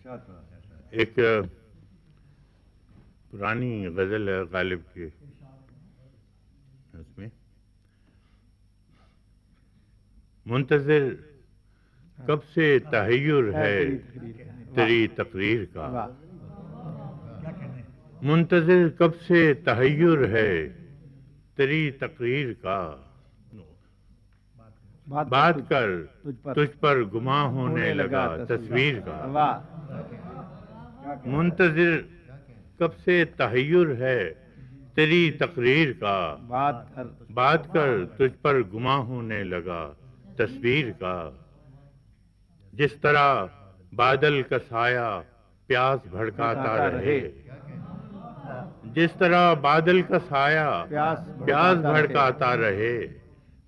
ایک پرانی غزل ہے غالب کی، اس میں منتظر کب سے تحیر ہے تیری تقریر کا، منتظر کب سے تحیر ہے تیری تقریر کا، بات کر تجھ پر گماں ہونے لگا تصویر کا، منتظر کب سے تحیر ہے تیری تقریر کا، بات کر تجھ پر گماں ہونے لگا تصویر کا، جس طرح بادل کا سایہ پیاس بھڑکاتا رہے، جس طرح بادل کا سایہ پیاس بھڑکاتا رہے،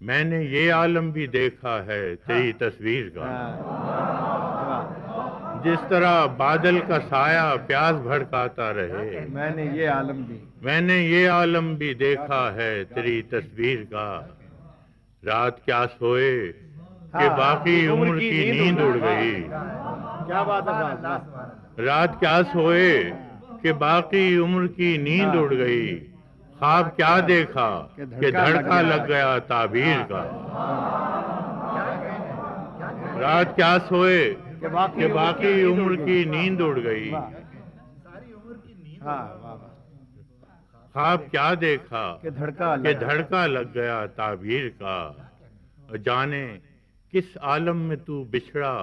میں نے یہ عالم بھی دیکھا ہے تیری تصویر کا، جس طرح بادل کا سایہ پیاس بھڑکاتا رہے، میں نے یہ عالم بھی دیکھا ہے تیری تصویر کا، رات کیا سوئے کہ باقی عمر کی نیند اڑ گئی، کیا بات ہے صاحب، رات کیا سوئے کہ باقی عمر کی نیند اڑ گئی، خواب کیا دیکھا کہ دھڑکا لگ گیا تعبیر کا، رات کیا سوئے کہ باقی عمر کی نیند اڑ گئی، خواب کیا دیکھا کہ دھڑکا لگ گیا تعبیر کا، جانے کس عالم میں تو بچھڑا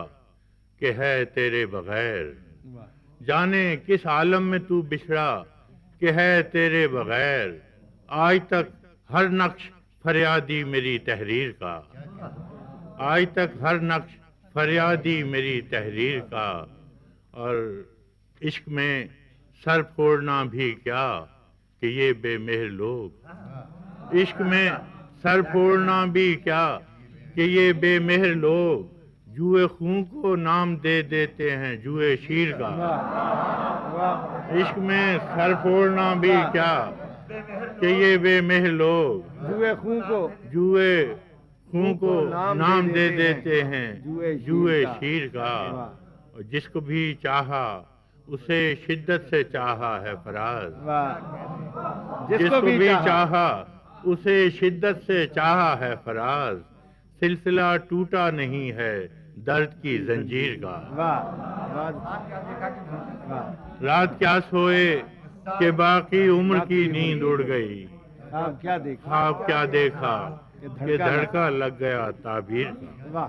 کہ ہے تیرے بغیر، جانے کس عالم میں تو بچھڑا کہ ہے تیرے بغیر، آج تک ہر نقش فریادی میری تحریر کا، آج تک ہر نقش فریادی میری تحریر کا، اور عشق میں سر پھوڑنا بھی کیا کہ یہ بے مہر لوگ، عشق میں سر پھوڑنا بھی کیا کہ یہ بے مہر لوگ، جوئے خون کو نام دے دیتے ہیں جوئے شیر کا، عشق میں سر پھوڑنا بھی کیا کہ یہ بے مہر لوگ، جوئے خون کو نام دے دیتے ہیں جوئے شیر کا، اور جس کو بھی چاہا اسے شدت سے چاہا ہے فراز، جس کو بھی چاہا اسے شدت سے چاہا ہے فراز، سلسلہ ٹوٹا نہیں ہے درد کی زنجیر کا، رات کیا سوئے کہ باقی عمر کی نیند اڑ گئی، خواب کیا دیکھا کہ دھڑکا لگ گیا تعبیر کا۔